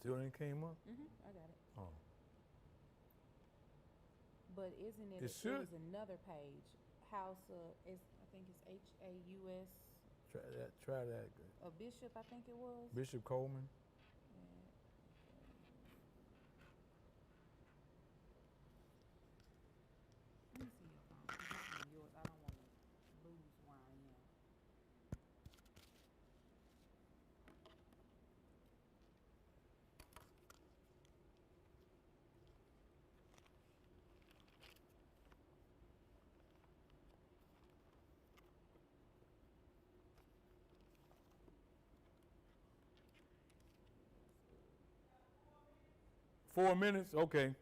Still ain't came up? I got it. Oh. But isn't it? It should. It was another page. House of, I think it's HAUS. Try that. A Bishop, I think it was. Bishop Coleman. Yeah. Let me see your phone. 'Cause this is yours. I don't want to lose where I am. Four minutes? Okay.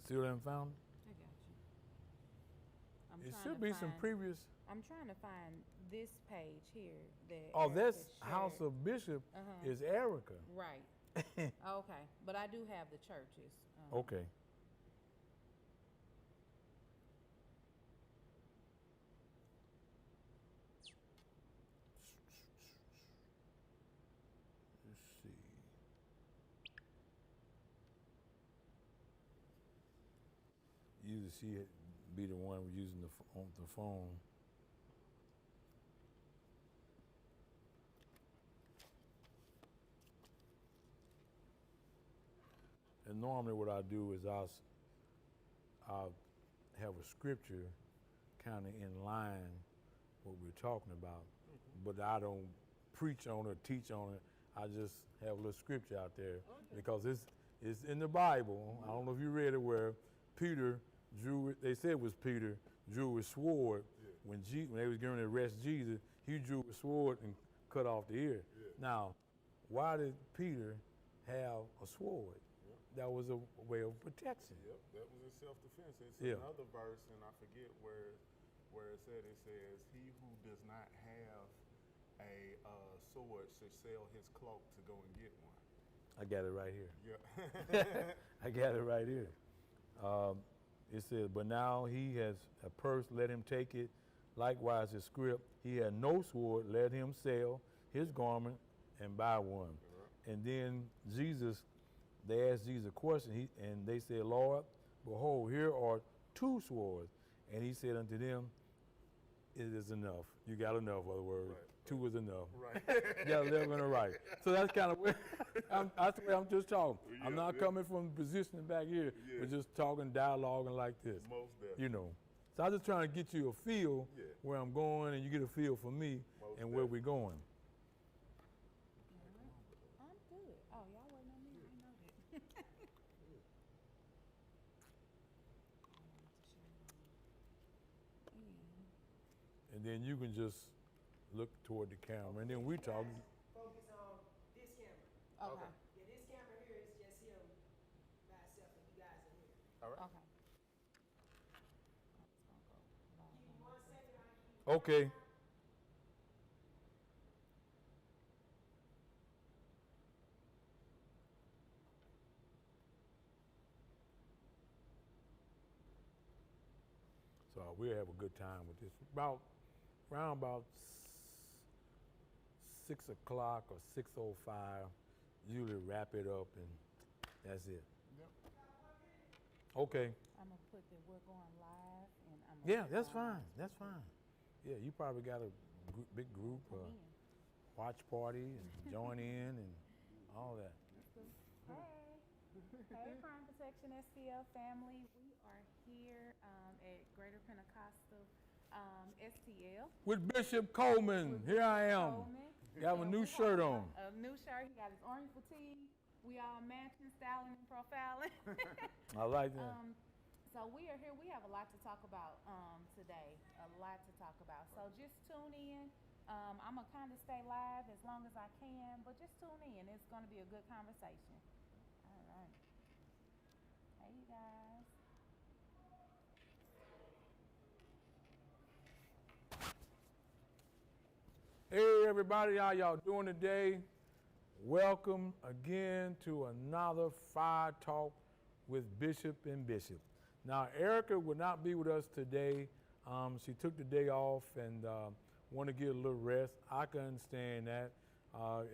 Still haven't found it? I got you. It should be some previous. I'm trying to find this page here that. Oh, that's shared. House of Bishop is Erica. Right. Okay, but I do have the churches. Okay. Let's see. Usually she be the one using the phone. And normally what I do is I'll have a scripture kind of in line what we're talking about, but I don't preach on it, teach on it. I just have a little scripture out there because it's in the Bible. I don't know if you read it where Peter drew it. They said it was Peter drew his sword when they was going to arrest Jesus. He drew his sword and cut off the ear. Now, why did Peter have a sword? That was a way of protection. Yep, that was in self-defense. It's another verse, and I forget where it said. It says, "He who does not have a sword should sell his cloak to go and get one." I got it right here. Yeah. I got it right here. It says, "But now he has a purse, let him take it. Likewise his scrip. He had no sword, let him sell his garment and buy one." And then they asked Jesus a question, and they said, "Lord, behold, here are two swords." And he said unto them, "It is enough. You got enough, in other words. Right. Two is enough." Right. You got to live in the right. So that's kind of where that's the way I'm just talking. I'm not coming from the position back here. We're just talking, dialoguing like this. Most definitely. You know. So I'm just trying to get you a feel where I'm going, and you get a feel for me and where we're going. I'm good. Oh, y'all waiting on me? I didn't know that. And then you can just look toward the camera, and then we talk. Focus on this camera. Okay. Yeah, this camera here is just him by himself, and you guys are here. All right. Okay. Give me 1 second. Okay. So we'll have a good time with this. Around about 6 o'clock or 6:05, usually wrap it up, and that's it. Yep. Okay. I'm gonna put that we're going live, and I'm. Yeah, that's fine. That's fine. Yeah, you probably got a big group, watch party, and join in, and all that. Hey, hey, Crime Protection STL family. We are here at Greater Pentecostal STL. With Bishop Coleman. Here I am. Coleman. Got a new shirt on. A new shirt. He got his orange fatigue. We all matching, styling, and profiling. I like that. So we are here. We have a lot to talk about today. A lot to talk about. So just tune in. I'm gonna kind of stay live as long as I can, but just tune in. It's gonna be a good conversation. All right. Hey, you guys. Hey everybody, how y'all doing today? Welcome again to another Fire Talk with Bishop and Bishop. Now, Erica will not be with us today. She took the day off and want to get a little rest. I can understand that.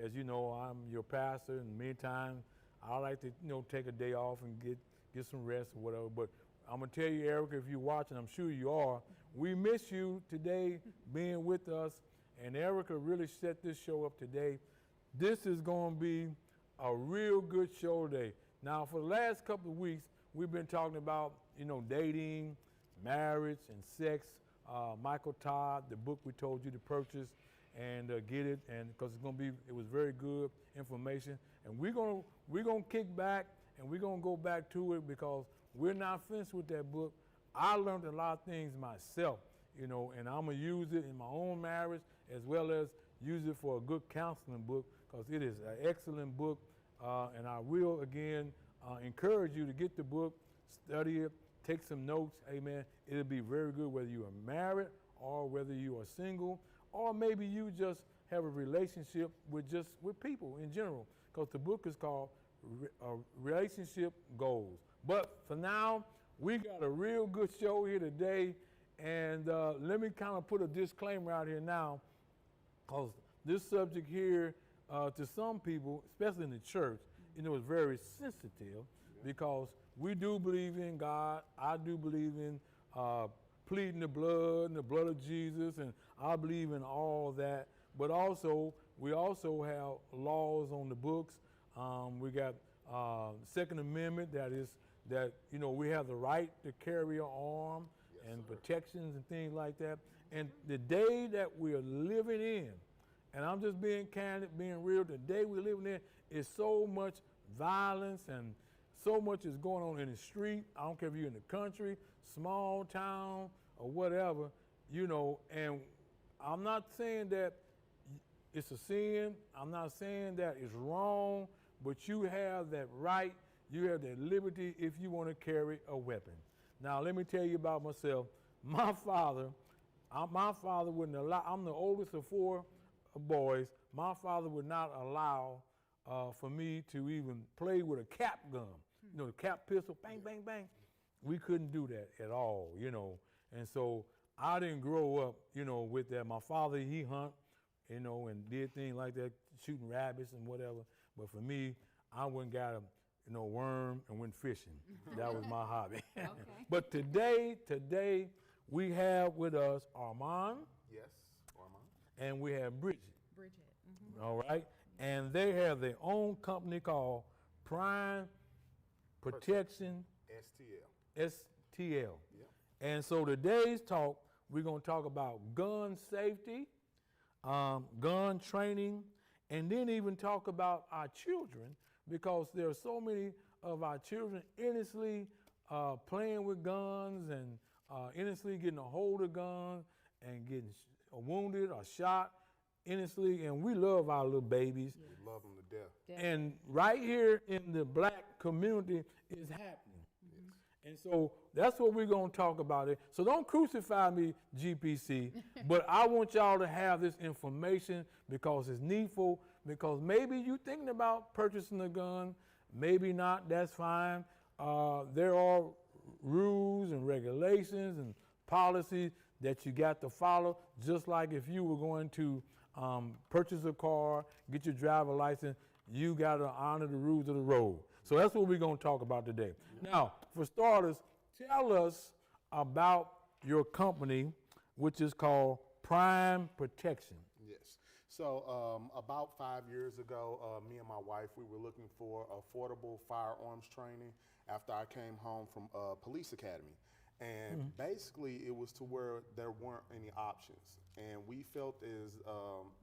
As you know, I'm your pastor, and many times I like to, take a day off and get some rest or whatever. But I'm gonna tell you, Erica, if you're watching, I'm sure you are, we miss you today being with us. And Erica really set this show up today. This is gonna be a real good show today. Now, for the last couple of weeks, we've been talking about, dating, marriage, and sex. Michael Todd, the book we told you to purchase and get it, and because it was very good information. And we're gonna kick back and we're gonna go back to it because we're not finished with that book. I learned a lot of things myself, and I'm gonna use it in my own marriage as well as use it for a good counseling book because it is an excellent book. And I will again encourage you to get the book, study it, take some notes. Amen. It'll be very good whether you are married or whether you are single, or maybe you just have a relationship with people in general, because the book is called Relationship Goals. But for now, we got a real good show here today, and let me kind of put a disclaimer out here now, because this subject here, to some people, especially in the church, is very sensitive, because we do believe in God. I do believe in pleading the blood of Jesus, and I believe in all that. But we also have laws on the books. We got Second Amendment that we have the right to carry an arm and protections and things like that. And the day that we are living in, and I'm just being candid, being real, the day we're living in is so much violence and so much is going on in the street. I don't care if you're in the country, small town, or whatever, and I'm not saying that it's a sin. I'm not saying that it's wrong, but you have that right, you have that liberty if you want to carry a weapon. Now, let me tell you about myself. My father wouldn't allow, I'm the oldest of 4 boys. My father would not allow for me to even play with a cap gun. The cap pistol, bang, bang, bang. We couldn't do that at all, And so I didn't grow up, with that. My father, he hunt, and did things like that, shooting rabbits and whatever. But for me, I went and got a, worm and went fishing. That was my hobby. Okay. But today, we have with us Armon. Yes, Armon. And we have Bridgette. Bridgette. All right. And they have their own company called Protection STL. Yep. And so today's talk, we're going to talk about gun safety, gun training, and then even talk about our children, because there are so many of our children innocently playing with guns and innocently getting a hold of guns and getting wounded or shot innocently. And we love our little babies. We love them to death. And right here in the black community is happening. And so that's what we're going to talk about. So don't crucify me, GPC, but I want y'all to have this information because it's needful, because maybe you're thinking about purchasing a gun, maybe not, that's fine. There are rules and regulations and policies that you got to follow, just like if you were going to purchase a car, get your driver's license, you got to honor the rules of the road. So that's what we're going to talk about today. Now, for starters, tell us about your company, which is called Prime Protection. Yes. So about 5 years ago, me and my wife, we were looking for affordable firearms training after I came home from police academy. And basically, it was to where there weren't any options. And we felt as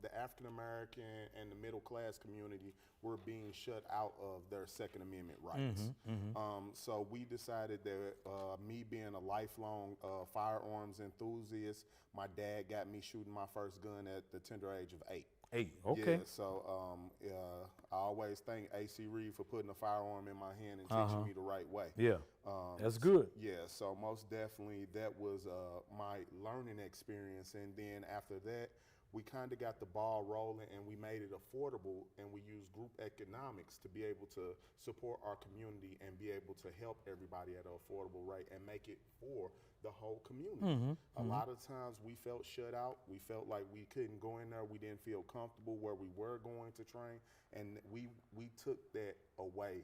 the African American and the middle class community were being shut out of their Second Amendment rights. So we decided that me being a lifelong firearms enthusiast, my dad got me shooting my first gun at the tender age of 8. Okay. Yeah, so I always thank AC Reed for putting a firearm in my hand and teaching me the right way. Yeah, that's good. Yeah, so most definitely that was my learning experience. And then after that, we kind of got the ball rolling, and we made it affordable, and we used group economics to be able to support our community and be able to help everybody at an affordable rate and make it for the whole community. A lot of times we felt shut out. We felt like we couldn't go in there. We didn't feel comfortable where we were going to train, and we took that away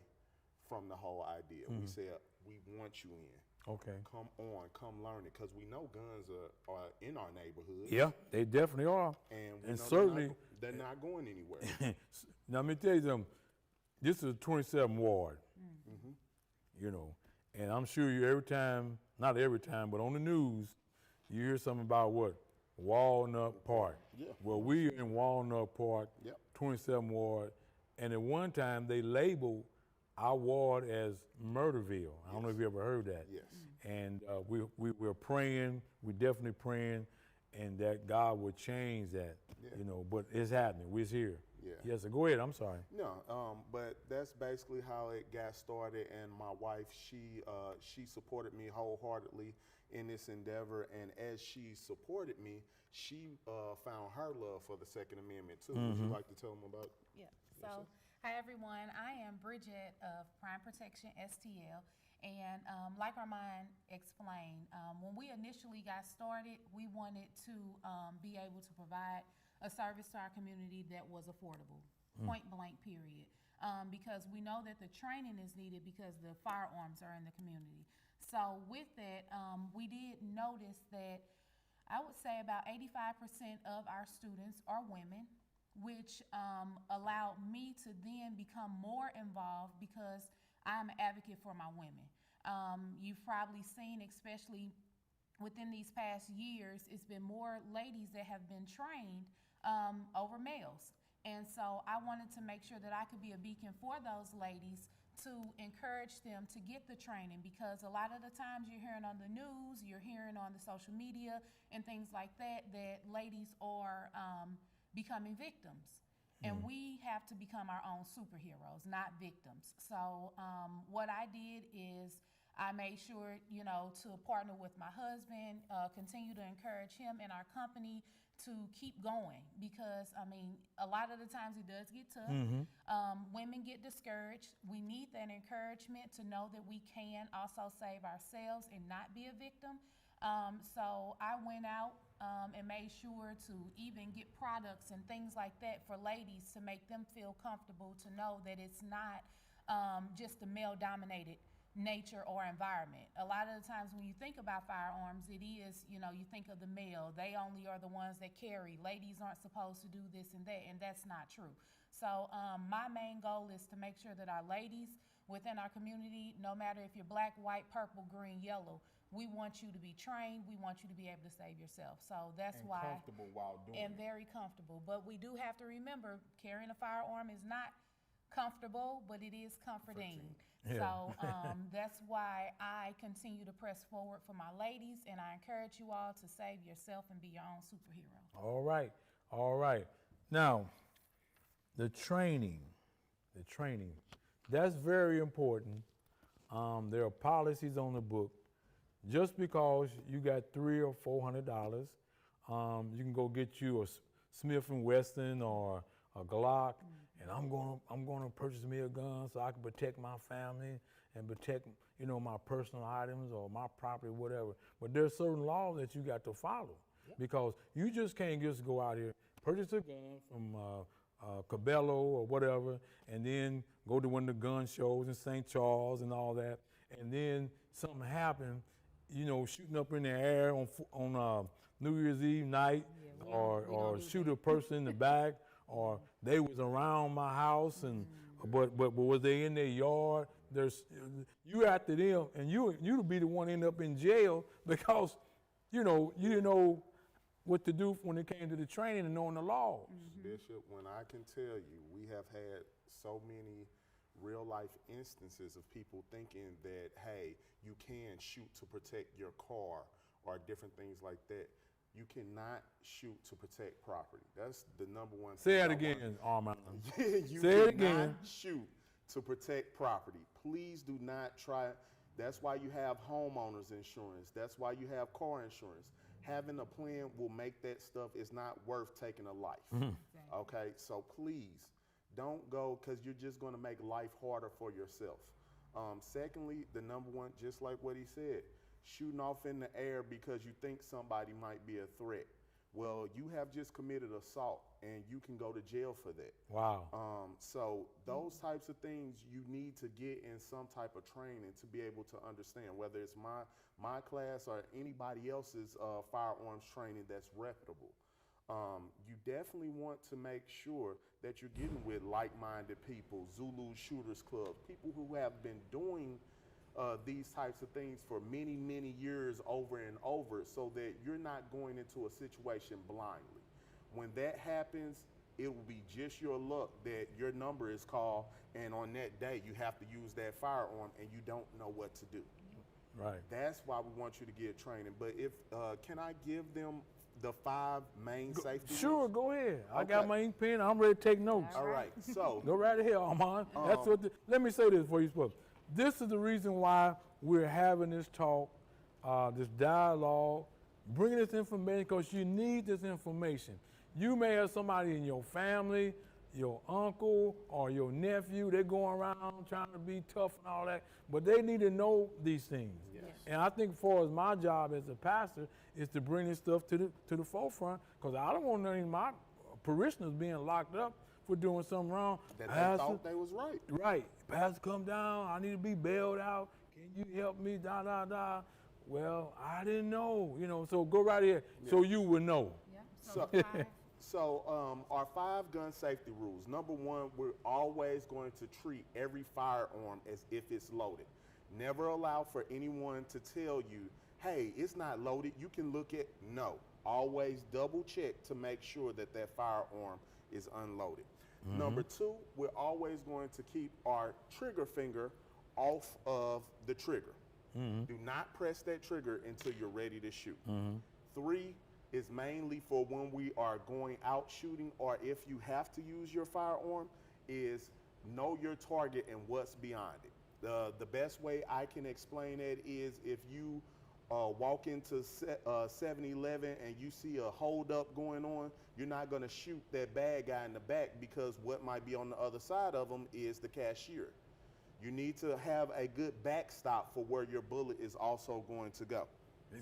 from the whole idea. We said, we want you in. Okay. Come on, come learn it, because we know guns are in our neighborhood. Yeah, they definitely are. And, we And know certainly, they're not going anywhere. now let me tell you something. This is 27 Ward, you know, and I'm sure you not every time, but on the news, you hear something about what? Walnut Park. Yeah. Well, we in Walnut Park, Yep. 27 Ward, and at one time they labeled our ward as Murderville. I don't know if you ever heard that. Yes. And we're praying, we're definitely praying, and that God would change that, Yeah. you know, but it's happening, we're here. Yeah. Yes, sir. Go ahead, I'm sorry. No, but that's basically how it got started. And my wife, she supported me wholeheartedly in this endeavor. And as she supported me, she found her love for the Second Amendment too. Would you like to tell them about? Yeah. So, hi everyone. I am Bridgette of Protection STL, and like Armon explained, when we initially got started, we wanted to be able to provide a service to our community that was affordable, point blank, period. Because we know that the training is needed because the firearms are in the community. So with that, we did notice that I would say about 85% of our students are women, which allowed me to then become more involved because I'm an advocate for my women. You've probably seen, especially within these past years, it's been more ladies that have been trained over males. And so I wanted to make sure that I could be a beacon for those ladies to encourage them to get the training, because a lot of the times you're hearing on the news, you're hearing on the social media and things like that, that ladies are becoming victims. And we have to become our own superheroes, not victims. So what I did is I made sure, you know, to partner with my husband, continue to encourage him and our company to keep going, because, I mean, a lot of the times it does get tough. Women get discouraged. We need that encouragement to know that we can also save ourselves and not be a victim. So I went out and made sure to even get products and things like that for ladies to make them feel comfortable, to know that it's not just a male-dominated nature or environment. A lot of the times when you think about firearms, it is, you know, you think of the male. They only are the ones that carry. Ladies aren't supposed to do this and that, and that's not true. So my main goal is to make sure that our ladies within our community, no matter if you're black, white, purple, green, yellow, we want you to be trained. We want you to be able to save yourself. So that's And why. comfortable while doing And it. very comfortable. But we do have to remember, carrying a firearm is not comfortable, but it is comforting. Yeah. So that's why I continue to press forward for my ladies, and I encourage you all to save yourself and be your own superhero. All right, all right. Now, the training, that's very important. There are policies on the book. Just because you got $300 or $400, you can go get you a Smith & Wesson or a Glock, and I'm gonna purchase me a gun so I can protect my family and protect, you know, my personal items or my property, whatever. But there's certain laws that you got to follow, because you just can't just go out here, purchase a gun from Cabello or whatever, and then go to one of the gun shows in St. Charles and all that, and then something happen, you know, shooting up in the air on New Year's Eve night, or shoot a person in the back, or they was around my house, and but was they in their yard? You after them, and you'll be the one end up in jail because, you know, you didn't know what to do when it came to the training and knowing the laws. Bishop, when I can tell you, we have had so many real life instances of people thinking that, hey, you can shoot to protect your car or different things like that. You cannot shoot to protect property. That's the number one thing. Say it again, Armon. You Say it cannot again. shoot to protect property. Please do not try. That's why you have homeowners insurance. That's why you have car insurance. Having a plan will make that stuff, it's not worth taking a life. Okay, so please don't go because you're just going to make life harder for yourself. Secondly, the number one, just like what he said, shooting off in the air because you think somebody might be a threat. Well, you have just committed assault and you can go to jail for that. Wow. So those types of things you need to get in some type of training to be able to understand, whether it's my class or anybody else's firearms training that's reputable. You definitely want to make sure that you're getting with like-minded people, Zulu Shooters Club, people who have been doing these types of things for many, many years over and over so that you're not going into a situation blindly. When that happens, it will be just your luck that your number is called and on that day you have to use that firearm and you don't know what to do. Right. That's why we want you to get training. But if can I give them the 5 main safety Sure, rules? go ahead. I Okay. got my ink pen. I'm ready to take notes. All right, so Go right ahead, Armon. That's what. Let me say this before you spoke. This is the reason why we're having this talk, this dialogue, bringing this information because you need this information. You may have somebody in your family, your uncle or your nephew. They're going around trying to be tough and all that, but they need to know these things. Yes. And I think, as far as my job as a pastor, is to bring this stuff to the forefront because I don't want none of my parishioners being locked up for doing something wrong. that they Pastor, thought they was right. right, Pastor, come down. I need to be bailed out. Can you help me? Da da da. Well, I didn't know. So go right here so you will know. Yeah. So- So 5. So our 5 gun safety rules. Number 1, we're always going to treat every firearm as if it's loaded. Never allow for anyone to tell you, hey, it's not loaded. You can look at, no. Always double check to make sure that that firearm is unloaded. Number 2, we're always going to keep our trigger finger off of the trigger. Do not press that trigger until you're ready to shoot. 3 is mainly for when we are going out shooting, or if you have to use your firearm, is know your target and what's beyond it. The best way I can explain it is if you walk into 7-Eleven and you see a holdup going on, you're not going to shoot that bad guy in the back because what might be on the other side of him is the cashier. You need to have a good backstop for where your bullet is also going to go.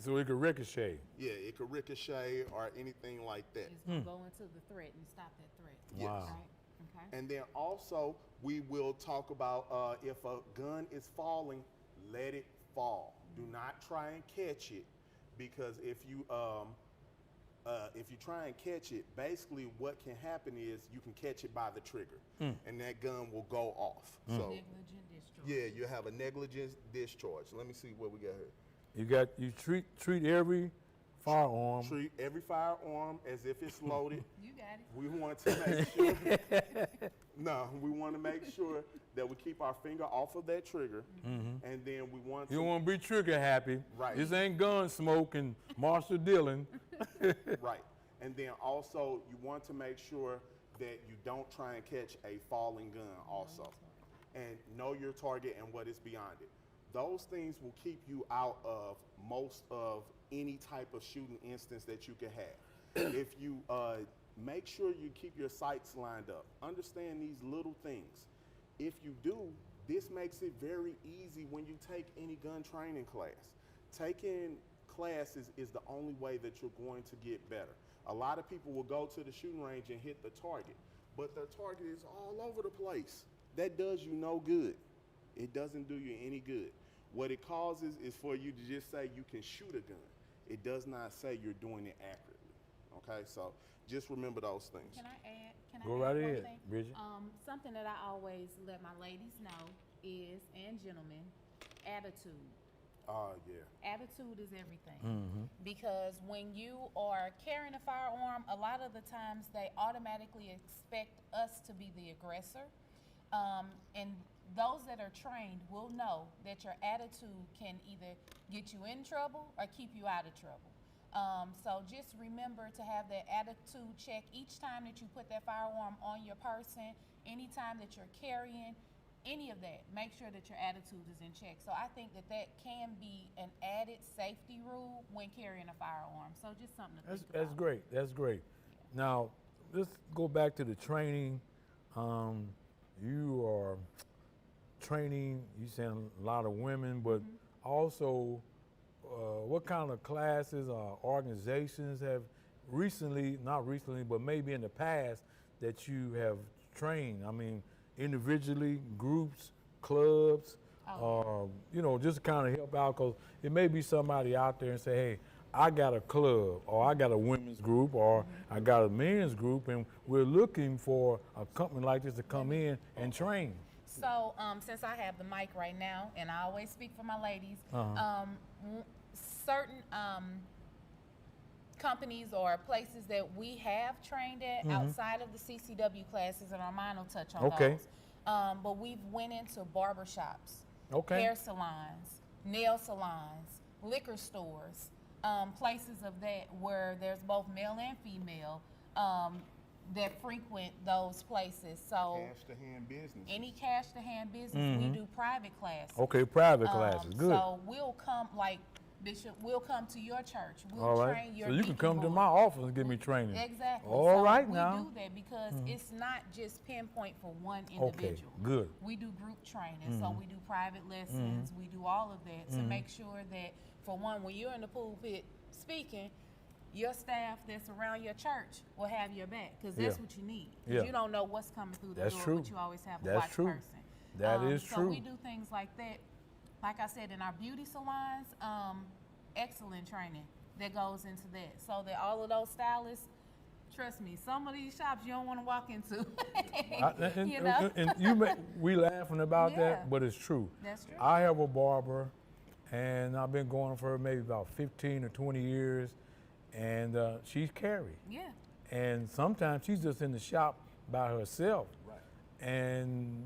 So it could ricochet. Yeah, it could ricochet or anything like that. It's going to go into the threat and stop that threat. Yes. Wow. Right? Okay. And then also, we will talk about if a gun is falling, let it fall. Do not try and catch it, because if you try and catch it, basically what can happen is you can catch it by the trigger, and that gun will go off. So Negligent discharge. yeah, you have a negligence discharge. Let me see what we got here. You treat every firearm. Treat every firearm as if it's loaded. You got it. We want to make sure. We want to make sure that we keep our finger off of that trigger, and then we want You to don't want to be trigger happy. Right. This ain't gun smoke and Marshall Dillon. right. And then also you want to make sure that you don't try and catch a falling gun also, and know your target and what is beyond it. Those things will keep you out of most of any type of shooting instance that you can have. If you make sure you keep your sights lined up, understand these little things. If you do, this makes it very easy when you take any gun training class. Taking classes is the only way that you're going to get better. A lot of people will go to the shooting range and hit the target, but the target is all over the place. That does you no good. It doesn't do you any good. What it causes is for you to just say you can shoot a gun. It does not say you're doing it accurately. Okay, so just remember those things. Can I add? Go add right one ahead, thing? Bridget. Something that I always let my ladies know is, and gentlemen, attitude. Oh, yeah. Attitude is everything. Because when you are carrying a firearm, a lot of the times they automatically expect us to be the aggressor. And those that are trained will know that your attitude can either get you in trouble or keep you out of trouble. So just remember to have that attitude check each time that you put that firearm on your person, anytime that you're carrying. any of that, make sure that your attitude is in check. So I think that can be an added safety rule when carrying a firearm. So just something to think about. That's great. That's great. Now, let's go back to the training. You are training, you saying a lot of women, but also what kind of classes or organizations have not recently, but maybe in the past that you have trained? I mean, individually, groups, clubs, just to kind of help out, because it may be somebody out there and say, hey, I got a club, or I got a women's group, or I got a men's group, and we're looking for a company like this to come in and train. So since I have the mic right now, and I always speak for my ladies, certain companies or places that we have trained at outside of the CCW classes, and Armon will touch on those. But we've went into barbershops, hair salons, nail salons, liquor stores, places of that where there's both male and female that frequent those places. So Cash to hand business. any cash to hand business, we do private classes. Okay, private classes, good. So we'll come, like Bishop, we'll come to your church. We'll train your So you can deacon come to board. my office and give me training. Exactly. All so right we now. do that because it's not just pinpoint for one individual. Okay, good. We do group training, so we do private lessons, we do all of that to make sure that, for one, when you're in the pulpit speaking, your staff that's around your church will have your back, because that's what you need. 'Cause you don't know what's coming through the That's door, true. but you always have a That's watch true. person. That is So true. we do things like that. Like I said, in our beauty salons, excellent training that goes into that, so that all of those stylists, trust me, some of these shops you don't want to walk into. You know? And we laughing about Yeah. that, but it's true. That's true. I have a barber, and I've been going for maybe about 15 or 20 years, and she's Carrie. Yeah. And sometimes she's just in the shop by herself. Right. And,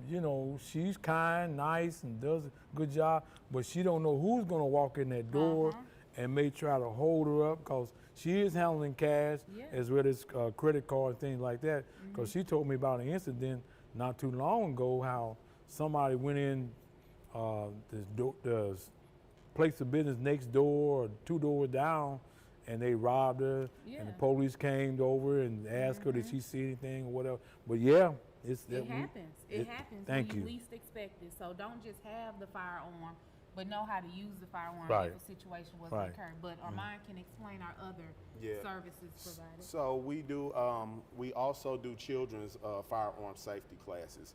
she's kind, nice, and does a good job, but she don't know who's going to walk in that door and may try to hold her up, because she is handling cash as well as credit cards, things like that. Because she told me about an incident not too long ago how somebody went in this place of business next door or 2 doors down, and they robbed her, and the police came over and asked her, did she see anything or whatever. But it happens. It happens thank when you. least expect it. So don't just have the firearm, but know how to use the firearm Right. if a situation was Right. to occur. But Armon can explain our other services provided. So we do. We also do children's firearm safety classes.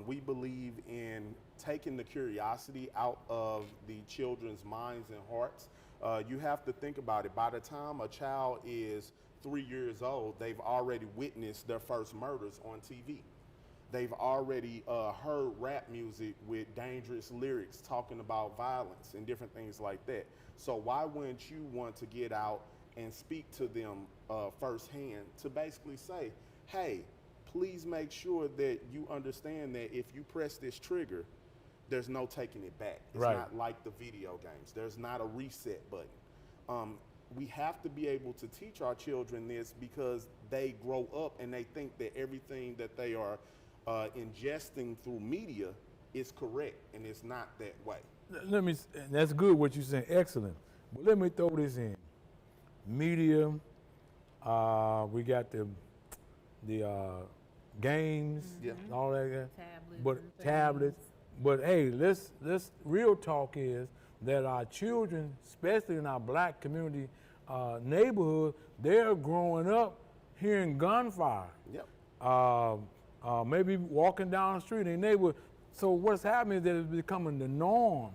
We believe in taking the curiosity out of the children's minds and hearts. You have to think about it. By the time a child is 3 years old, they've already witnessed their first murders on TV. They've already heard rap music with dangerous lyrics talking about violence and different things like that. So why wouldn't you want to get out and speak to them firsthand to basically say, hey, please make sure that you understand that if you press this trigger, there's no taking it back. It's not like the video games. There's not a reset button. We have to be able to teach our children this, because they grow up and they think that everything that they are ingesting through media is correct, and it's not that way. That's good what you're saying, excellent. But let me throw this in. Media, we got the games, all that, tablets. But hey, let's real talk is that our children, especially in our black community neighborhood, they're growing up hearing gunfire. Yep. Maybe walking down the street in their neighborhood. So what's happening is that it's becoming the norm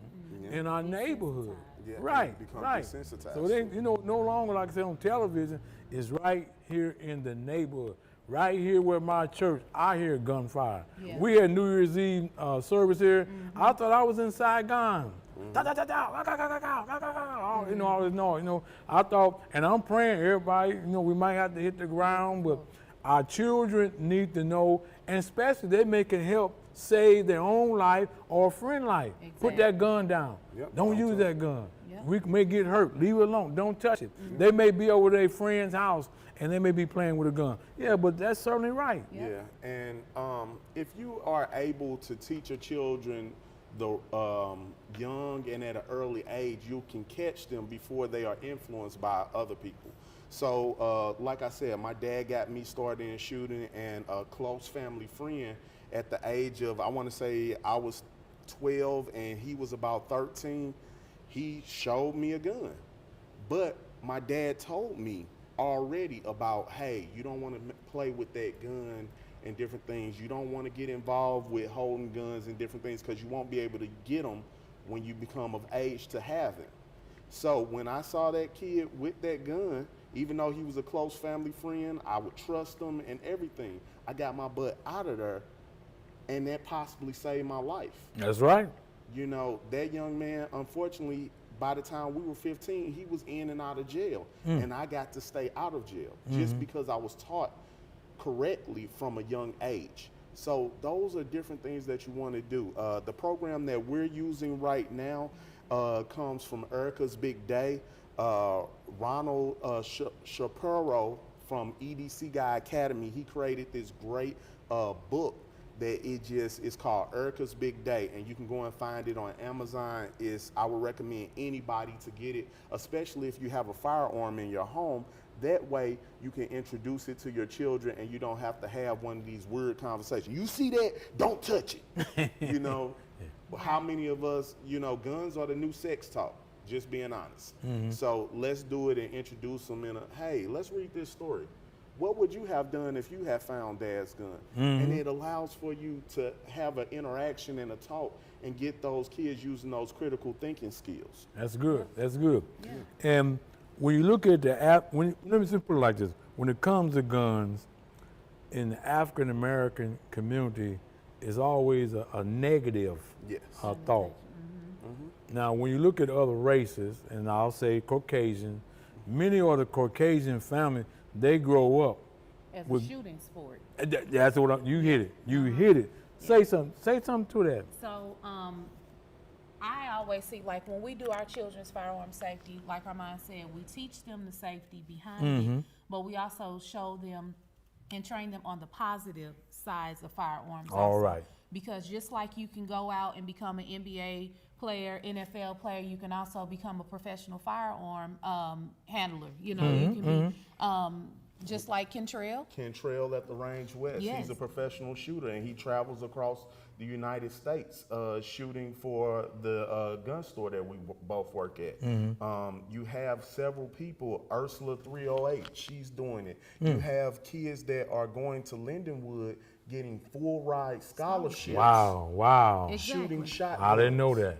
in our neighborhood. Yeah, Right. desensitized. So they, no longer, like I said, on television, it's right here in the neighborhood. Right here where my church, I hear gunfire. Yeah. We had New Year's Eve service here. I thought I was in Saigon. All this noise, I thought, and I'm praying everybody, we might have to hit the ground, but our children need to know, and especially they can help save their own life or a friend life. Put that gun down. Yep. Don't use that gun. We may get hurt. Leave it alone. Don't touch it. They may be over their friend's house and they may be playing with a gun. Yeah, but that's certainly right. Yeah, and if you are able to teach your children the young and at an early age, you can catch them before they are influenced by other people. So, like I said, my dad got me started in shooting, and a close family friend at the age of, I want to say I was 12 and he was about 13, he showed me a gun. But my dad told me already about, hey, you don't want to play with that gun and different things. You don't want to get involved with holding guns and different things because you won't be able to get them when you become of age to have them. So when I saw that kid with that gun, even though he was a close family friend, I would trust him and everything. I got my butt out of there, and that possibly saved my life. That's right. You know, that young man, unfortunately, by the time we were 15, he was in and out of jail. And I got to stay out of jail just because I was taught correctly from a young age. So those are different things that you want to do. The program that we're using right now comes from Erica's Big Day. Ronald Shapiro from EDC Guy Academy, he created this great book that it's called Erica's Big Day, and you can go and find it on Amazon. I would recommend anybody to get it, especially if you have a firearm in your home. That way you can introduce it to your children and you don't have to have one of these weird conversations. You see that? Don't touch it. You know, how many of us, you know, guns are the new sex talk, just being honest. So let's do it and introduce them in hey, let's read this story. What would you have done if you had found Dad's gun? And it allows for you to have an interaction and a talk and get those kids using those critical thinking skills. That's good. That's good. Yeah. And when you look at the let me just put it like this: when it comes to guns, in the African American community, is always a negative thought. Now, when you look at other races, and I'll say Caucasian, many of the Caucasian families, they grow up as with a shooting sport. That's what you hit it. You hit it. Say something to that. So I always see, like, when we do our children's firearm safety, like Armon said, we teach them the safety behind it, but we also show them and train them on the positive sides of firearms. All also. right. Because just like you can go out and become an NBA player, NFL player, you can also become a professional firearm handler. You know, you can be just like Kentrell. Kentrell at the Range West. Yes. He's a professional shooter, and he travels across the United States shooting for the gun store that we both work at. You have several people, Ursula 308, she's doing it. You have kids that are going to Lindenwood getting full ride scholarships. Wow. Exactly. Shooting shotguns. I didn't know that.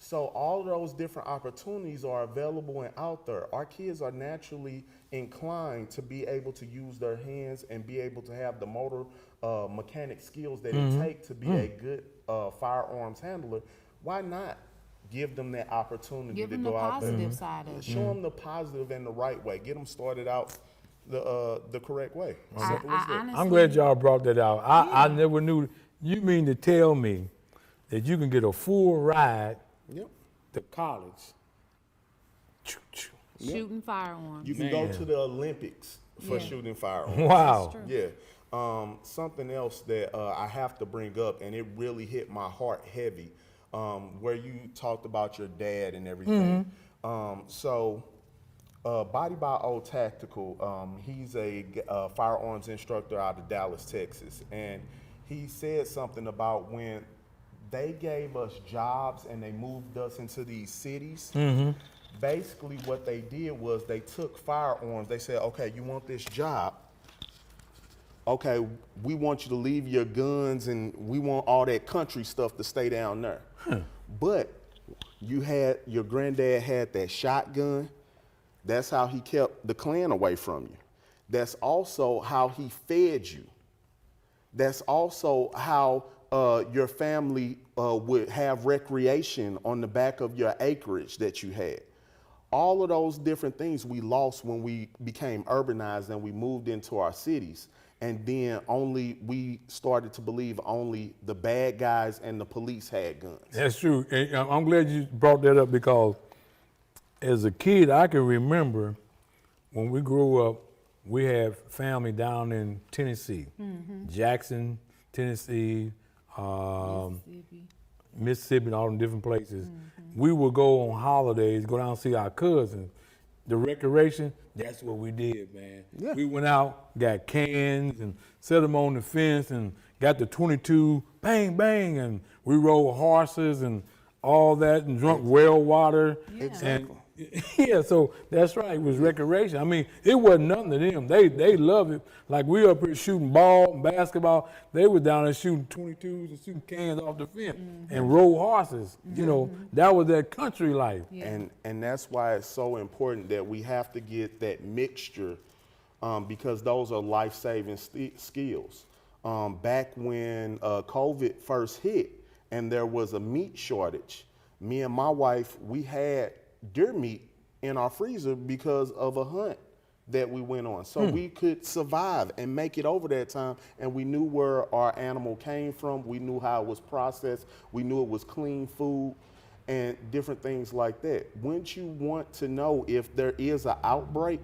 So all of those different opportunities are available and out there. Our kids are naturally inclined to be able to use their hands and be able to have the motor mechanic skills that it takes to be a good firearms handler. Why not give them that opportunity to go out there? Give them the positive side of it. Show them the positive and the right way. Get them started out the correct way. Simple as that. honestly, I'm glad y'all brought that out. I never knew. You mean to tell me that you can get a full ride to college? shooting firearms. You can go to the Olympics for shooting firearms. Wow. Yeah. Something else that I have to bring up, and it really hit my heart heavy, where you talked about your dad and everything. So Body by Old Tactical, he's a firearms instructor out of Dallas, Texas. And he said something about when they gave us jobs and they moved us into these cities, basically what they did was they took firearms. They said, okay, you want this job? Okay, we want you to leave your guns and we want all that country stuff to stay down there. But your granddad had that shotgun. That's how he kept the Klan away from you. That's also how he fed you. That's also how your family would have recreation on the back of your acreage that you had. All of those different things we lost when we became urbanized and we moved into our cities. And then we started to believe only the bad guys and the police had guns. That's true. And I'm glad you brought that up because as a kid, I can remember when we grew up, we had family down in Tennessee, Jackson, Tennessee, Mississippi, and all them different places. We would go on holidays, go down and see our cousins. The recreation, that's what we did, man. Yeah. We went out, got cans, and set them on the fence, and got the 22, bang, bang, and we rode horses and all that, and drunk well water. Exactly. Yeah, so that's right. It was recreation. I mean, it wasn't nothing to them. They loved it. Like we up here shooting ball and basketball. They were down there shooting 22s and shooting cans off the fence and rode horses. You know, that was their country life. Yeah. And that's why it's so important that we have to get that mixture because those are life-saving skills. Back when COVID first hit and there was a meat shortage, me and my wife, we had deer meat in our freezer because of a hunt that we went on. So we could survive and make it over that time, and we knew where our animal came from. We knew how it was processed. We knew it was clean food and different things like that. Wouldn't you want to know if there is an outbreak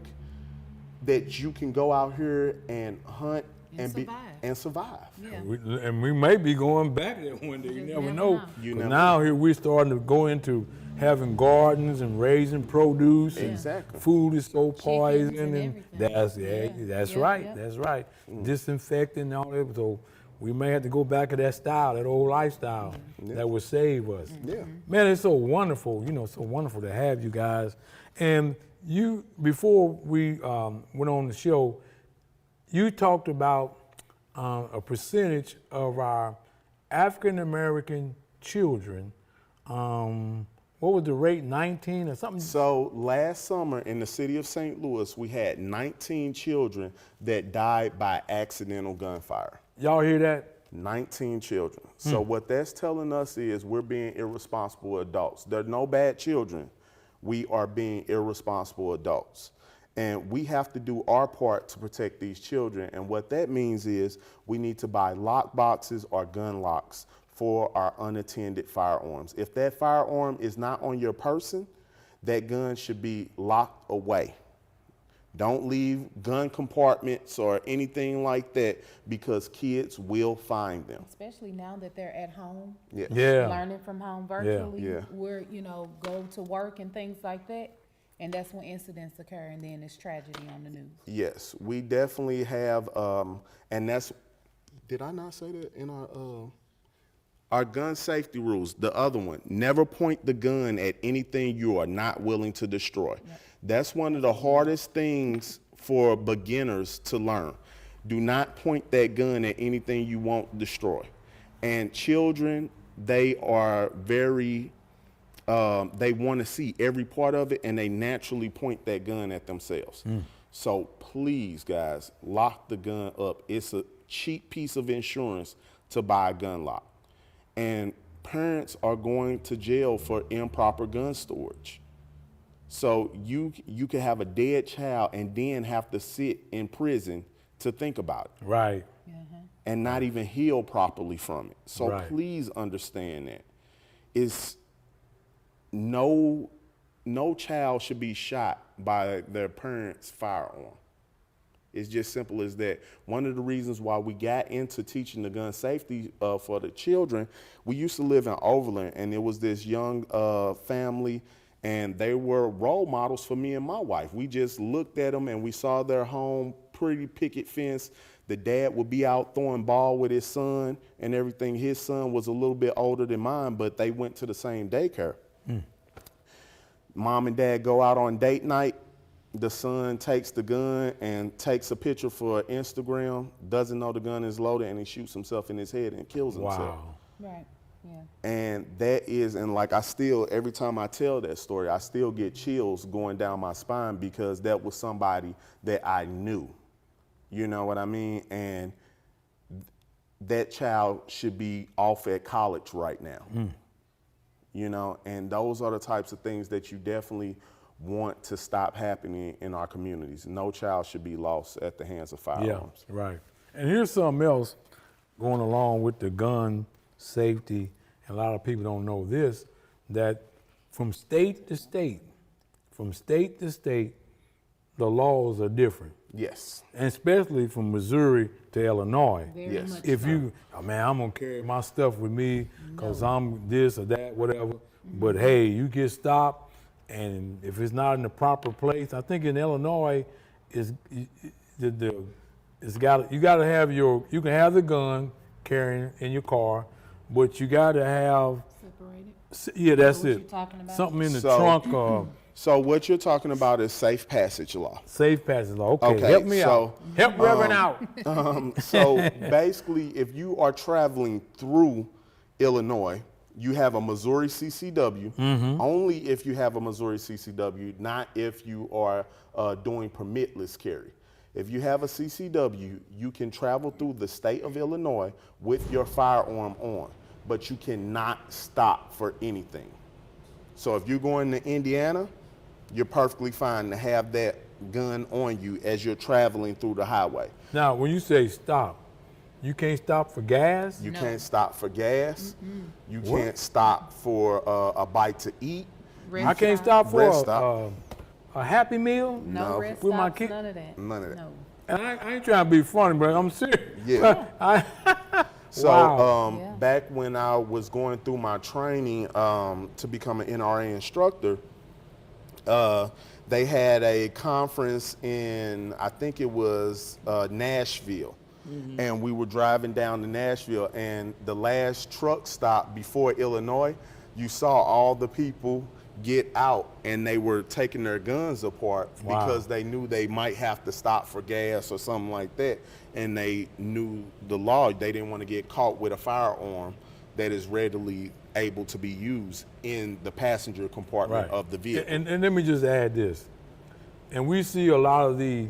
that you can go out here and hunt and survive? Yeah. And we may be going back there one day. You never never know. know. You 'Cause never now here we're starting to go into having gardens and raising produce. And Exactly. food is so poison, and and everything. that's Yeah. that's Yeah, right. yeah. That's right. Disinfecting and all that. So we may have to go back to that style, that old lifestyle that would save us. Yeah. Man, it's so wonderful. You know, so wonderful to have you guys. And you, before we went on the show, you talked about a percentage of our African American children. What was the rate? 19 or something? So last summer in the city of St. Louis, we had 19 children that died by accidental gunfire. Y'all hear that? 19 children. So what that's telling us is we're being irresponsible adults. There are no bad children. We are being irresponsible adults. And we have to do our part to protect these children. And what that means is we need to buy lock boxes or gun locks for our unattended firearms. If that firearm is not on your person, that gun should be locked away. Don't leave gun compartments or anything like that because kids will find them. Especially now that they're at home, Yeah. learning from home virtually, Yeah. where, go to work and things like that. And that's when incidents occur, and then it's tragedy on the news. Yes, we definitely have, and that's, did I not say that in our gun safety rules? The other one, never point the gun at anything you are not willing to destroy. Yep. That's one of the hardest things for beginners to learn. Do not point that gun at anything you won't destroy. And children, they are very, they want to see every part of it, and they naturally point that gun at themselves. So please, guys, lock the gun up. It's a cheap piece of insurance to buy a gun lock. And parents are going to jail for improper gun storage. So you can have a dead child and then have to sit in prison to think about it Right. and not even heal properly from it. So Right. please understand that. It's no child should be shot by their parents' firearm. It's just simple as that. One of the reasons why we got into teaching the gun safety for the children, we used to live in Overland, and it was this young family, and they were role models for me and my wife. We just looked at them, and we saw their home, pretty picket fence. The dad would be out throwing ball with his son and everything. His son was a little bit older than mine, but they went to the same daycare. Mom and dad go out on date night. The son takes the gun and takes a picture for Instagram, doesn't know the gun is loaded, and he shoots himself in his head and kills himself. Wow. Right, yeah. And that is, and like every time I tell that story, I still get chills going down my spine because that was somebody that I knew. You know what I mean? And that child should be off at college right now. You know, and those are the types of things that you definitely want to stop happening in our communities. No child should be lost at the hands of firearms. Yeah, right. And here's something else going along with the gun safety. And a lot of people don't know this, that from state to state, from state to state, the laws are different. Yes. And especially from Missouri to Illinois. Very Yes. much If so. you, oh man, I'm gonna carry my stuff with me because I'm this or that, whatever. But hey, you get stopped, and if it's not in the proper place, I think in Illinois, you got to have you can have the gun carrying in your car, but you got to have, Separated. yeah, that's What it. you talking about? Something in the So- trunk or So what you're talking about is safe passage law. safe passage law. Okay, Okay, help me so, out. Help Reverend out. So basically, if you are traveling through Illinois, you have a Missouri CCW. Only if you have a Missouri CCW, not if you are doing permitless carry. If you have a CCW, you can travel through the state of Illinois with your firearm on, but you cannot stop for anything. So if you're going to Indiana, you're perfectly fine to have that gun on you as you're traveling through the highway. Now, when you say stop, you can't stop for gas? You No. can't stop for gas. You can't stop for a bite to eat. Rest I can't stop. stop for Rest stop. a Happy Meal? No, No. rest With my stops, kid- none of that. None of that. No. And I ain't trying to be funny, but I'm serious. Yeah. So Wow. Yeah. back when I was going through my training to become an NRA instructor, they had a conference in, I think it was Nashville. And we were driving down to Nashville, and the last truck stop before Illinois, you saw all the people get out, and they were taking their guns apart Wow. because they knew they might have to stop for gas or something like that. And they knew the law. They didn't want to get caught with a firearm that is readily able to be used in the passenger compartment of the vehicle. And let me just add this. And we see a lot of the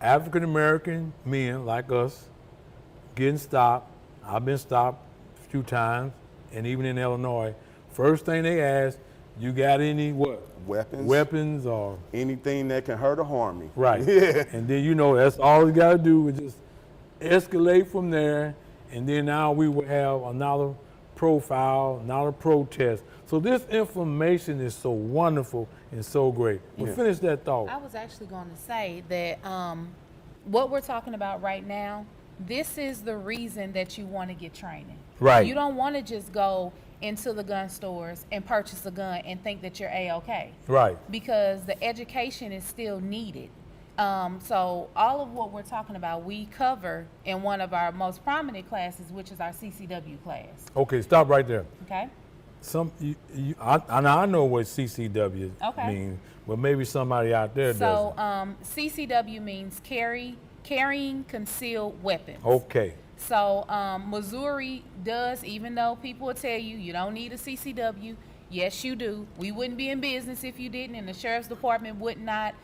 African American men like us getting stopped. I've been stopped a few times, and even in Illinois, first thing they ask, you got any what? Weapons? Weapons or Anything that can hurt or harm me. right. Yeah. And then that's all you gotta do is just escalate from there, and then now we will have another profile, another protest. So this information is so wonderful and so great. But Yeah. finish that thought. I was actually going to say that what we're talking about right now, this is the reason that you want to get training. Right. You don't want to just go into the gun stores and purchase a gun and think that you're A-okay. Right. Because the education is still needed. So all of what we're talking about, we cover in one of our most prominent classes, which is our CCW class. Okay, stop right there. Okay? I know what CCW Okay. means, but maybe somebody out there So doesn't. CCW means carrying concealed weapons. Okay. So Missouri does, even though people will tell you you don't need a CCW, yes you do. We wouldn't be in business if you didn't, and the sheriff's department would not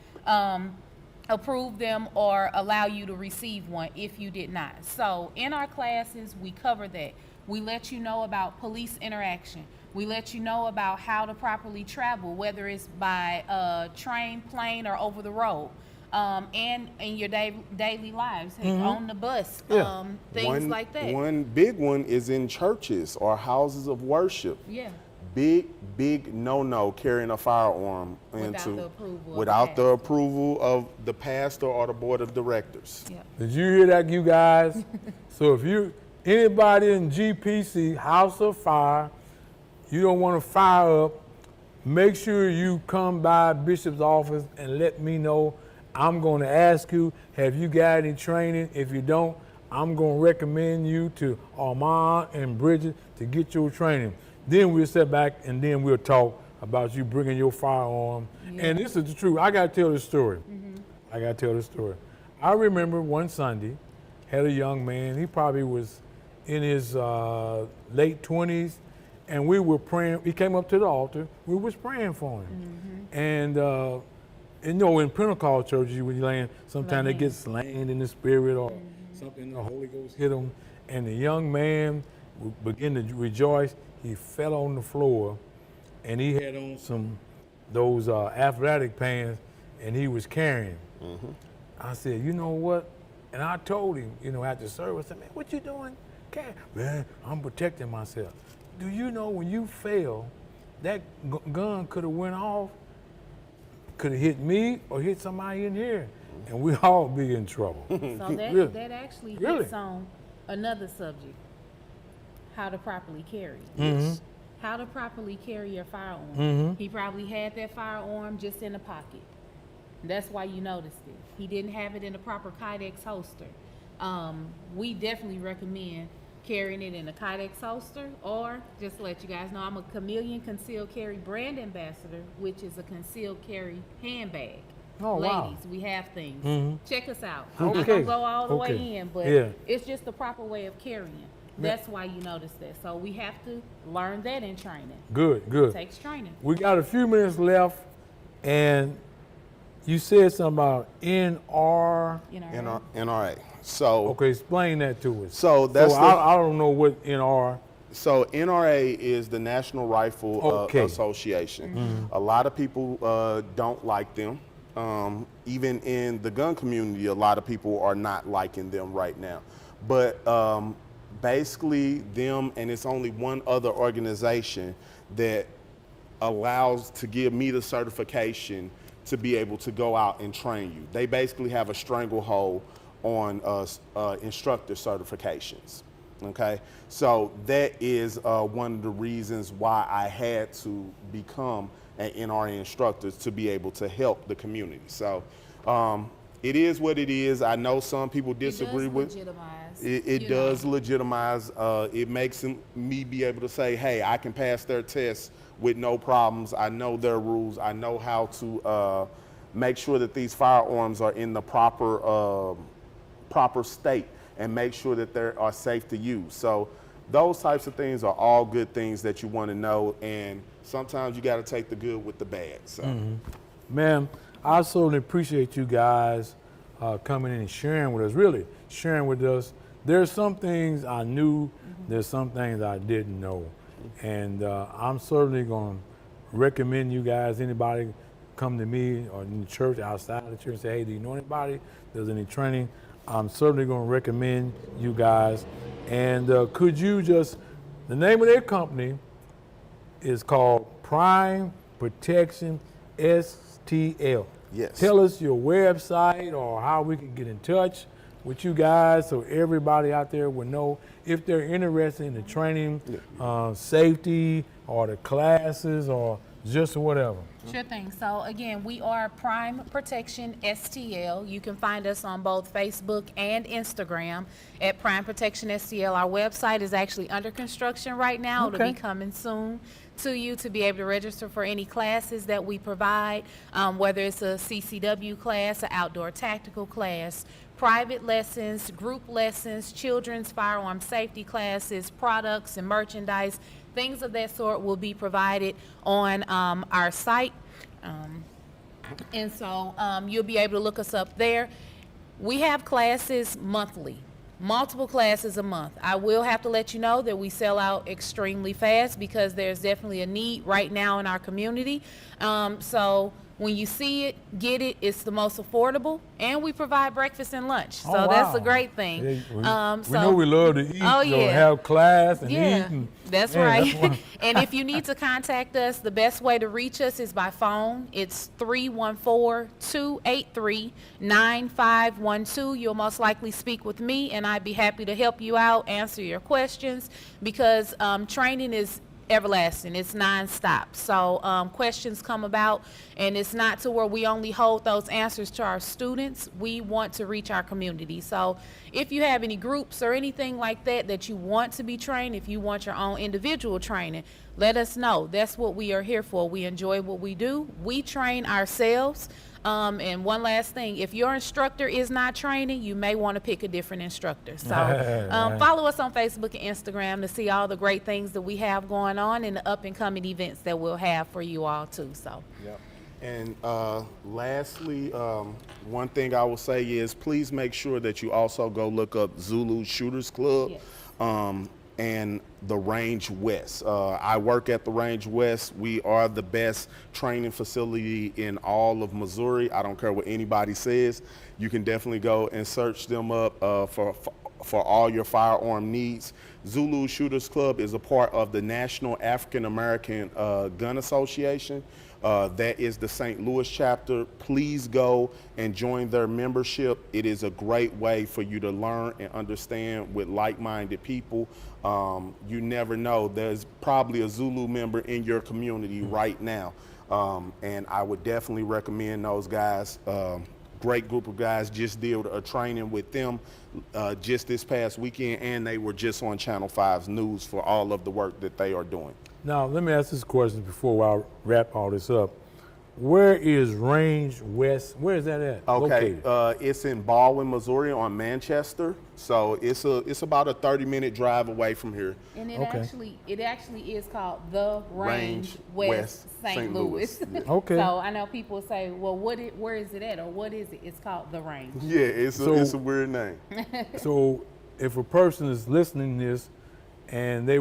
approve them or allow you to receive one if you did not. So in our classes, we cover that. We let you know about police interaction. We let you know about how to properly travel, whether it's by train, plane, or over the road. And in your daily lives, on the bus, Yeah. things like that. One big one is in churches or houses of worship. Yeah. Big no carrying a firearm Without the approval of the without the pastor. approval of the pastor or the board of directors. Yeah. Did you hear that, you guys? So if anybody in GPC, House of Fire, you don't want to fire up, make sure you come by Bishop's office and let me know. I'm going to ask you, have you got any training? If you don't, I'm going to recommend you to Armon and Bridgette to get your training. Then we'll sit back and then we'll talk about you bringing your firearm. And this is the truth. I got to tell this story. I got to tell this story. I remember one Sunday, had a young man, he probably was in his late 20s, and we were praying. He came up to the altar. We was praying for him. And in Pentecostal churches, when you land, sometimes they get slain in the spirit or something, the Holy Ghost hit him. And the young man began to rejoice. He fell on the floor, and he had on those athletic pants, and he was carrying. I said, you know what? And I told him, after service, I said, man, what you doing? Man, I'm protecting myself. Do you know when you fell, that gun could have went off? could have hit me or hit somebody in here, and we all be in trouble. So that, Really? that actually Really? hits on another subject, how to properly carry. Mhm. How to properly carry your firearm. Mhm. He probably had that firearm just in the pocket. That's why you noticed it. He didn't have it in the proper Kydex holster. We definitely recommend carrying it in a Kydex holster, or just to let you guys know, I'm a Chameleon Concealed Carry brand ambassador, which is a concealed carry handbag. Oh, wow. Ladies, we have things. Mhm. Check us out. I'm not Okay. gonna go all the way Okay. in, but Yeah. it's just the proper way of carrying. That's why you notice that. So we have to learn that in training. Good, It good. takes training. We got a few minutes left, and you said something about NR. You know. NRA. So Okay, explain that to us. So that's the- I don't know what NR. So NRA is the National Rifle Okay. Association. A lot of people don't like them. Even in the gun community, a lot of people are not liking them right now. But basically them, and it's only one other organization that allows to give me the certification to be able to go out and train you. They basically have a stranglehold on instructor certifications. Okay, so that is one of the reasons why I had to become an NRA instructor, to be able to help the community. So it is what it is. I know some people disagree with. It does legitimize. It makes me be able to say, hey, I can pass their tests with no problems. I know their rules. I know how to make sure that these firearms are in the proper state, and make sure that they are safe to use. So those types of things are all good things that you want to know, and sometimes you got to take the good with the bad. So, Man, I certainly appreciate you guys coming in and sharing with us, really sharing with us. There's some things I knew, there's some things I didn't know. And I'm certainly going to recommend you guys, anybody come to me or in the church, outside the church, and say, hey, do you know anybody? There's any training? I'm certainly going to recommend you guys. And could you just, the name of their company is called Prime Protection STL. yes. Tell us your website or how we can get in touch with you guys, so everybody out there will know if they're interested in the training, safety, or the classes, or just whatever. Sure thing. So again, we are Prime Protection STL. You can find us on both Facebook and Instagram at Prime Protection STL. Our website is actually under construction right now. It'll Okay. be coming soon to you to be able to register for any classes that we provide, whether it's a CCW class, an outdoor tactical class, private lessons, group lessons, children's firearm safety classes, products and merchandise. Things of that sort will be provided on our site. And so you'll be able to look us up there. We have classes monthly, multiple classes a month. I will have to let you know that we sell out extremely fast because there's definitely a need right now in our community. So when you see it, get it. It's the most affordable, and we provide breakfast and lunch. So Oh, that's a wow. great thing. Yeah, we know we love to eat, Oh, so yeah. have class and Yeah, eat. And, that's man, right. that's one- And if you need to contact us, the best way to reach us is by phone. It's 314-283-9512. You'll most likely speak with me, and I'd be happy to help you out, answer your questions, because training is everlasting. It's nonstop. So questions come about, and it's not to where we only hold those answers to our students. We want to reach our community. So if you have any groups or anything like that you want to be trained, if you want your own individual training, let us know. That's what we are here for. We enjoy what we do. We train ourselves. And one last thing, if your instructor is not training, you may want to pick a different instructor. So follow us on Facebook and Instagram to see all the great things that we have going on and the up and coming events that we'll have for you all too. So. Yep. And lastly, one thing I will say is please make sure that you also go look up Zulu Shooters Club. Yes. And the Range West. I work at the Range West. We are the best training facility in all of Missouri. I don't care what anybody says. You can definitely go and search them up for for all your firearm needs. Zulu Shooters Club is a part of the National African American Gun Association. That is the St. Louis chapter. Please go and join their membership. It is a great way for you to learn and understand with like-minded people. You never know, there's probably a Zulu member in your community right now. And I would definitely recommend those guys. Great group of guys. Just did a training with them just this past weekend, and they were just on Channel 5's news for all of the work that they are doing. Now, let me ask this question before I wrap all this up. Where is Range West? Where is that at? Okay, located? it's in Baldwin, Missouri on Manchester. So it's about a 30-minute drive away from here. And it Okay. actually is called the Range West St. Louis. Yeah. Okay. So I know people say, well, where is it at, or what is it? It's called the Range. Yeah, it's a weird name. So if a person is listening to this and they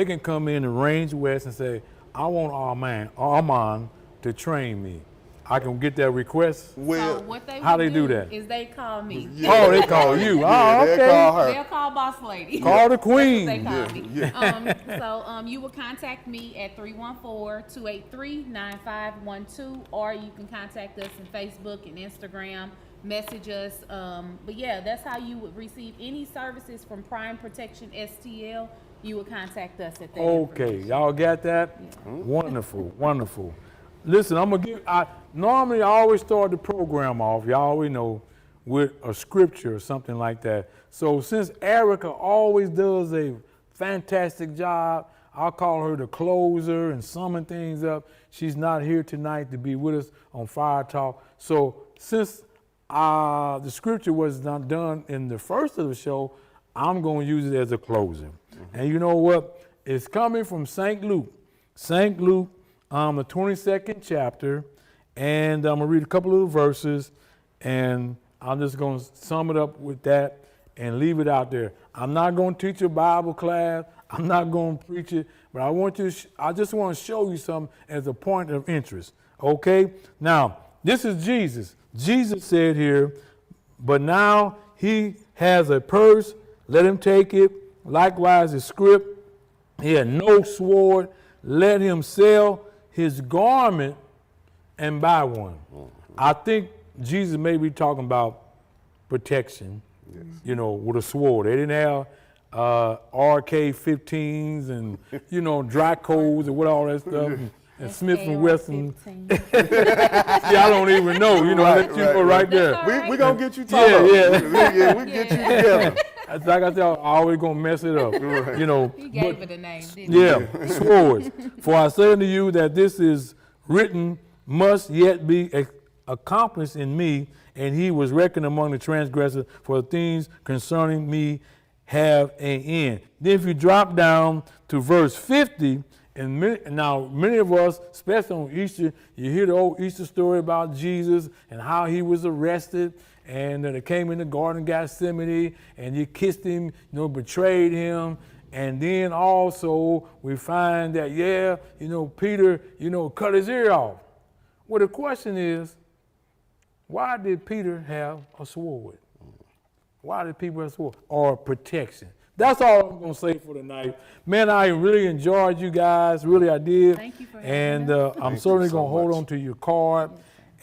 can come in the Range West and say, I want Armon to train me. I can get that request? Well, So what they how would they do that? is they call me. Oh, they call you. Yeah, Oh, they okay. call her. They'll call Boss Lady. Call the queen. They call me. Yeah. So you will contact me at 314-283-9512, or you can contact us on Facebook and Instagram, message us. But yeah, that's how you would receive any services from Protection STL. You would contact us at that. Okay, information. y'all got that? Wonderful, wonderful. Listen, normally I always start the program off, y'all always know, with a scripture or something like that. So since Erica always does a fantastic job, I'll call her the closer and summon things up. She's not here tonight to be with us on Fire Talk. So since the scripture was not done in the first of the show, I'm going to use it as a closer. And you know what? It's coming from St. Luke. St. Luke, the 22nd chapter. And I'm going to read a couple of the verses. And I'm just going to sum it up with that and leave it out there. I'm not going to teach a Bible class. I'm not going to preach it. But I just want to show you something as a point of interest. Okay? Now, this is Jesus. Jesus said here, but now he has a purse. Let him take it. Likewise, his scrip. He had no sword. Let him sell his garment and buy one. I think Jesus may be talking about protection, you know, with a sword. They didn't have RK-15s and, you know, dry codes and what all that stuff. And Smith and Wesson. Yeah, I don't even know. You know, I let you go right there. We gonna get you talking. Yeah. We get you together. Like I said, I'm always gonna mess it up. You know. He gave it a name, didn't he? Yeah, swords. For I say unto you that this is written must yet be accomplished in me, and he was reckoned among the transgressors, for the things concerning me have an end. Then if you drop down to verse 50, and many of us, especially on Easter, you hear the old Easter story about Jesus and how he was arrested, and they came in the Garden of Gethsemane, and you kissed him, you know, betrayed him. And then also we find that, Peter, cut his ear off. Well, the question is, why did Peter have a sword? Why did people have a sword? Or protection? That's all I'm going to say for tonight. Man, I really enjoyed you guys. Really, I did. Thank you for having And us. I'm certainly going to hold on to your card.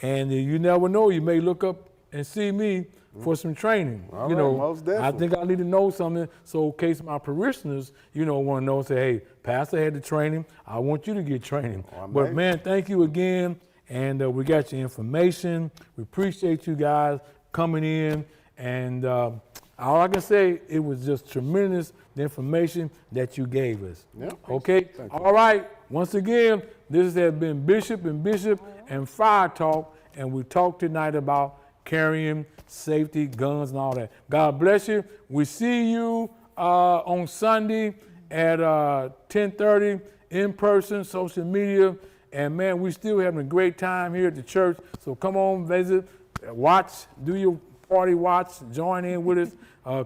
And you never know, you may look up and see me for some training. All right, most definitely. I think I need to know something, so in case my parishioners, want to know, say, hey, Pastor had the training. I want you to get training. But man, thank you again. And we got your information. We appreciate you guys coming in. And all I can say, it was just tremendous, the information that you gave us. Yep. Okay? All right. Once again, this has been Bishop and Fire Talk. And we talked tonight about carrying safety, guns, and all that. God bless you. We see you on Sunday at 10:30 in person, social media. And man, we still having a great time here at the church. So come on, visit, watch, do your party watch, join in with us,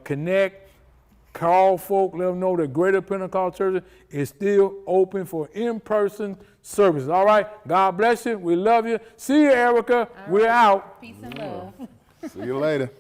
connect, call folk, let them know that Greater Pentecost Church is still open for in-person services. All right, God bless you. We love you. See you, Erica. We're out. Peace and love. See you later.